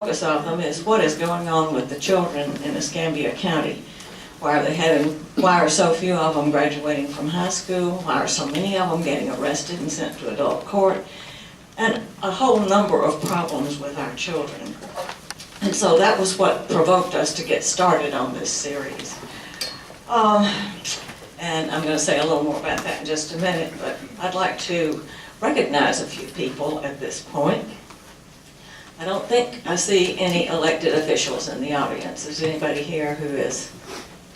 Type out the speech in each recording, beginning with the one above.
Focus of them is what is going on with the children in Escambia County. Why are so few of them graduating from high school? Why are so many of them getting arrested and sent to adult court? And a whole number of problems with our children. And so that was what provoked us to get started on this series. And I'm going to say a little more about that in just a minute, but I'd like to recognize a few people at this point. I don't think I see any elected officials in the audience. Is anybody here who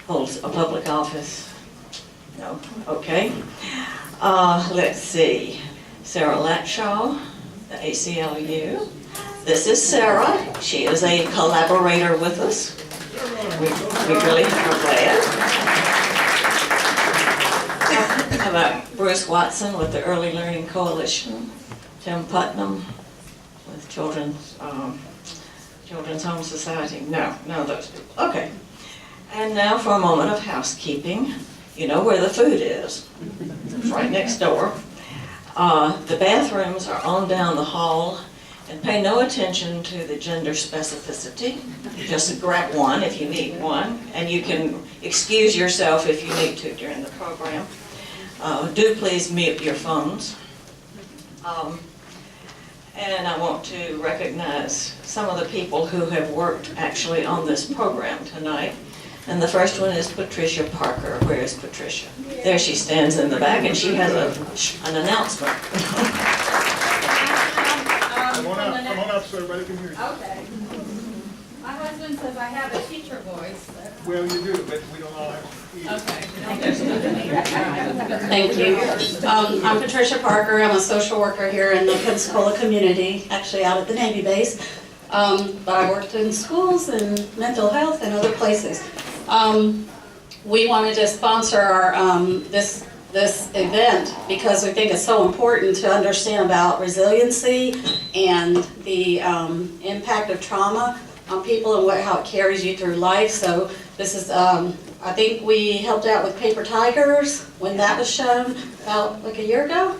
holds a public office? No? Okay. Let's see. Sarah Latshaw, the ACLU. This is Sarah. She is a collaborator with us. We really are glad. How about Bruce Watson with the Early Learning Coalition? Tim Putnam with Children's Home Society. No, none of those people. Okay. And now for a moment of housekeeping. You know where the food is. It's right next door. The bathrooms are on down the hall, and pay no attention to the gender specificity. Just grab one if you need one, and you can excuse yourself if you need to during the program. Do please mute your phones. And I want to recognize some of the people who have worked actually on this program tonight. And the first one is Patricia Parker. Where is Patricia? There she stands in the back, and she has an announcement. Come on up so everybody can hear you. Okay. My husband says I have a teacher voice. Well, you do, but we don't all have to eat. Okay. Thank you. I'm Patricia Parker. I'm a social worker here in the Pensacola community, actually out at the Navy base. But I worked in schools and mental health and other places. We wanted to sponsor our this event because we think it's so important to understand about resiliency and the impact of trauma on people and how it carries you through life. So this is, I think we helped out with Paper Tigers when that was shown about like a year ago.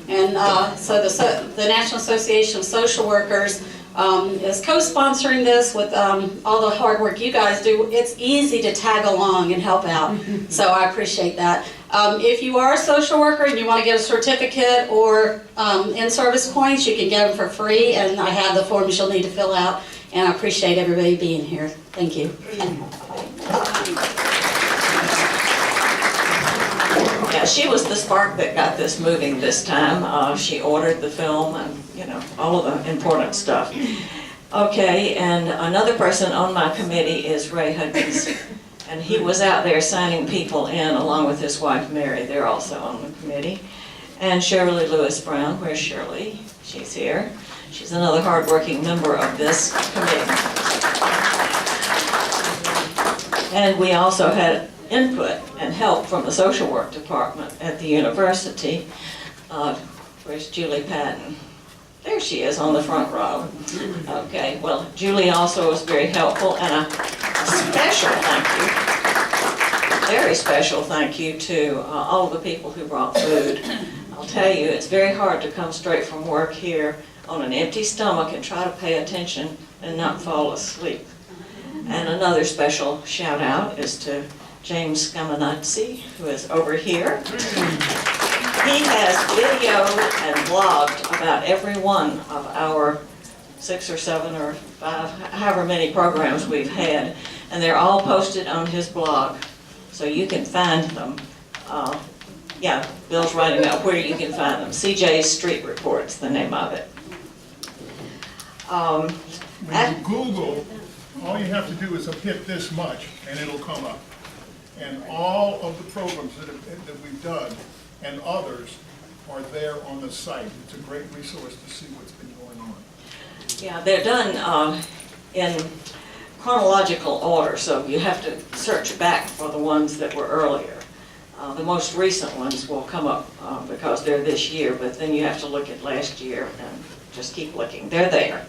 And so the National Association of Social Workers is co-sponsoring this with all the hard work you guys do. It's easy to tag along and help out, so I appreciate that. If you are a social worker and you want to get a certificate or in-service points, you can get them for free, and I have the forms you'll need to fill out, and I appreciate everybody being here. Thank you. Yeah, she was the spark that got this moving this time. She ordered the film and, you know, all of the important stuff. Okay, and another person on my committee is Ray Huggins. And he was out there signing people in along with his wife Mary. They're also on the committee. And Shirley Lewis Brown. Where's Shirley? She's here. She's another hardworking member of this committee. And we also had input and help from the social work department at the university. Where's Julie Patton? There she is on the front row. Okay, well, Julie also was very helpful, and a special thank you, very special thank you to all of the people who brought food. I'll tell you, it's very hard to come straight from work here on an empty stomach and try to pay attention and not fall asleep. And another special shout out is to James Scaminazzi, who is over here. He has videoed and blogged about every one of our 6 or 7 or 5, however many programs we've had, and they're all posted on his blog, so you can find them. Yeah, Bill's writing out where you can find them. CJ's Street Report's the name of it. When you Google, all you have to do is hit this much, and it'll come up. And all of the programs that we've done and others are there on the site. It's a great resource to see what's been going on. Yeah, they're done in chronological order, so you have to search back for the ones that were earlier. The most recent ones will come up because they're this year, but then you have to look at last year and just keep looking. They're there.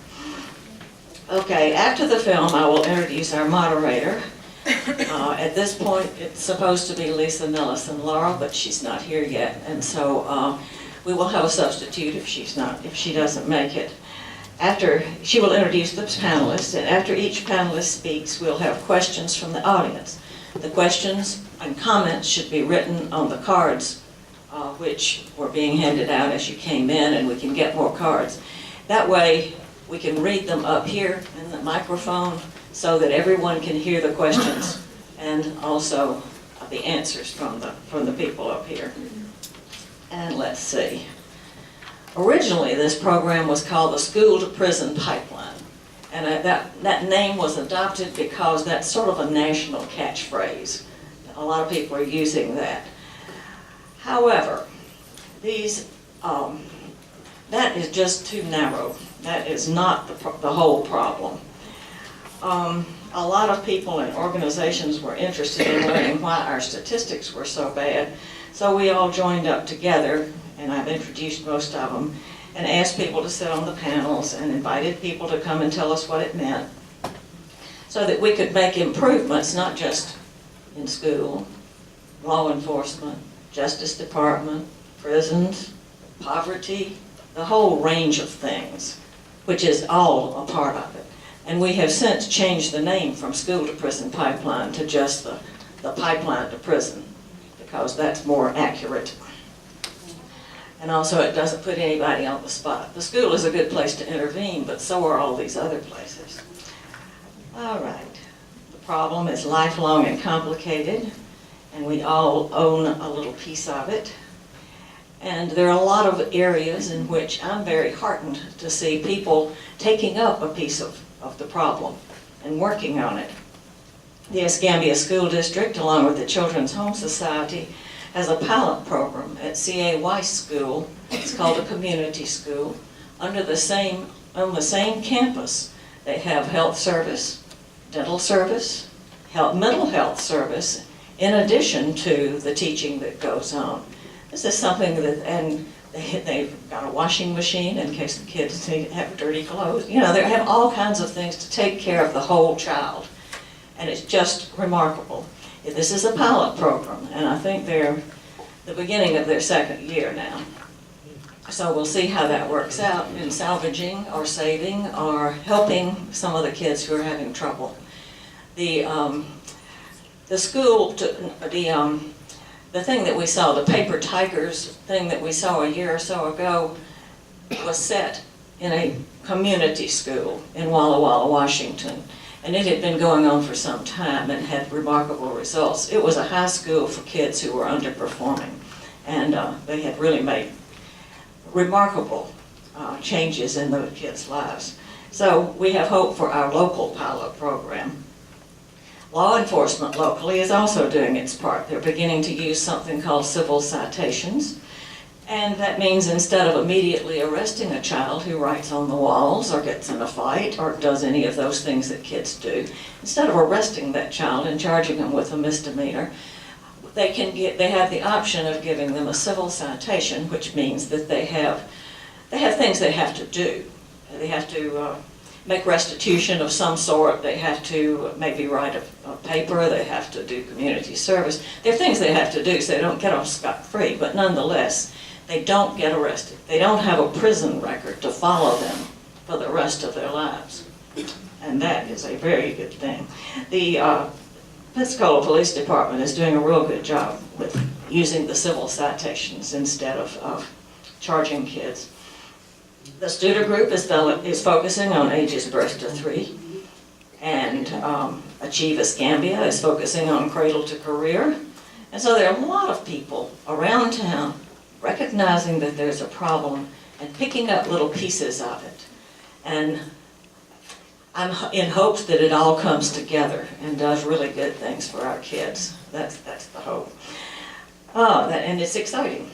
Okay, after the film, I will introduce our moderator. At this point, it's supposed to be Lisa Nellison Laurel, but she's not here yet, and so we will have a substitute if she doesn't make it. she will introduce the panelists, and after each panelist speaks, we'll have questions from the audience. The questions and comments should be written on the cards, which were being handed out as you came in, and we can get more cards. That way, we can read them up here in the microphone so that everyone can hear the questions and also the answers from the people up here. And let's see. Originally, this program was called the School to Prison Pipeline. And that name was adopted because that's sort of a national catchphrase. A lot of people are using that. However, that is just too narrow. That is not the whole problem. A lot of people and organizations were interested in learning why our statistics were so bad, so we all joined up together, and I've introduced most of them, and asked people to sit on the panels and invited people to come and tell us what it meant, so that we could make improvements, not just in school, law enforcement, Justice Department, prisons, poverty, the whole range of things, which is all a part of it. And we have since changed the name from School to Prison Pipeline to just the pipeline to prison, because that's more accurate. And also it doesn't put anybody on the spot. The school is a good place to intervene, but so are all these other places. All right. The problem is lifelong and complicated, and we all own a little piece of it. And there are a lot of areas in which I'm very heartened to see people taking up a piece of the problem and working on it. The Escambia School District, along with the Children's Home Society, has a pilot program at C.A. Weiss School. It's called a community school. On the same campus, they have health service, dental service, mental health service, in addition to the teaching that goes on. This is something that, and they've got a washing machine in case the kids have dirty clothes. You know, they have all kinds of things to take care of the whole child. And it's just remarkable. This is a pilot program, and I think they're the beginning of their second year now. So we'll see how that works out in salvaging or saving or helping some of the kids who are having trouble. The school, the thing that we saw, the paper tigers thing that we saw a year or so ago, was set in a community school in Walla Walla, Washington. And it had been going on for some time and had remarkable results. It was a high school for kids who were underperforming. And they had really made remarkable changes in those kids' lives. So we have hope for our local pilot program. Law enforcement locally is also doing its part. They're beginning to use something called civil citations. And that means instead of immediately arresting a child who writes on the walls or gets in a fight or does any of those things that kids do, instead of arresting that child and charging them with a misdemeanor, they have the option of giving them a civil citation, which means that they have things they have to do. They have to make restitution of some sort. They have to maybe write a paper. They have to do community service. There are things they have to do so they don't get off scot-free, but nonetheless, they don't get arrested. They don't have a prison record to follow them for the rest of their lives. And that is a very good thing. The Pensacola Police Department is doing a real good job with using the civil citations instead of charging kids. The Studer Group is focusing on ages birth to 3. And Achieve Escambia is focusing on cradle to career. And so there are a lot of people around town recognizing that there's a problem and picking up little pieces of it. And I'm in hopes that it all comes together and does really good things for our kids. That's the hope. And it's exciting.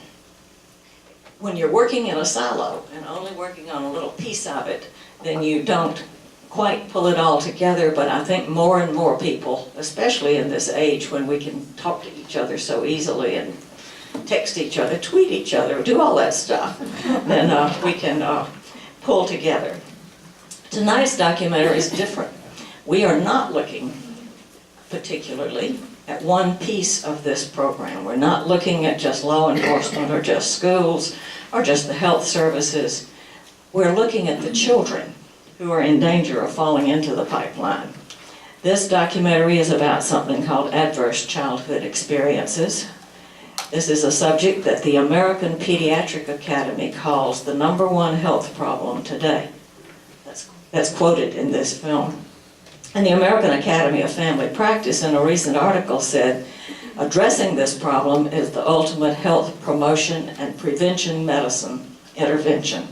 When you're working in a silo and only working on a little piece of it, then you don't quite pull it all together, but I think more and more people, especially in this age when we can talk to each other so easily and text each other, tweet each other, do all that stuff, then we can pull together. Tonight's documentary is different. We are not looking particularly at one piece of this program. We're not looking at just law enforcement or just schools or just the health services. We're looking at the children who are in danger of falling into the pipeline. This documentary is about something called adverse childhood experiences. This is a subject that the American Pediatric Academy calls the #1 health problem today. That's quoted in this film. And the American Academy of Family Practice in a recent article said, addressing this problem is the ultimate health promotion and prevention medicine intervention.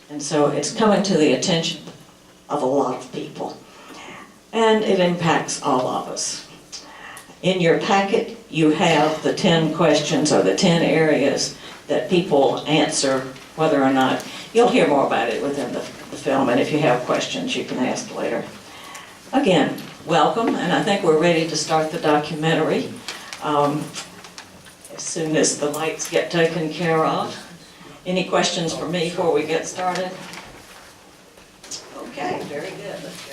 And so it's coming to the attention of a lot of people. And it impacts all of us. In your packet, you have the 10 questions or the 10 areas that people answer whether or not. You'll hear more about it within the film, and if you have questions, you can ask later. Again, welcome, and I think we're ready to start the documentary as soon as the lights get taken care of. Any questions for me before we get started? Okay, very good. Let's go.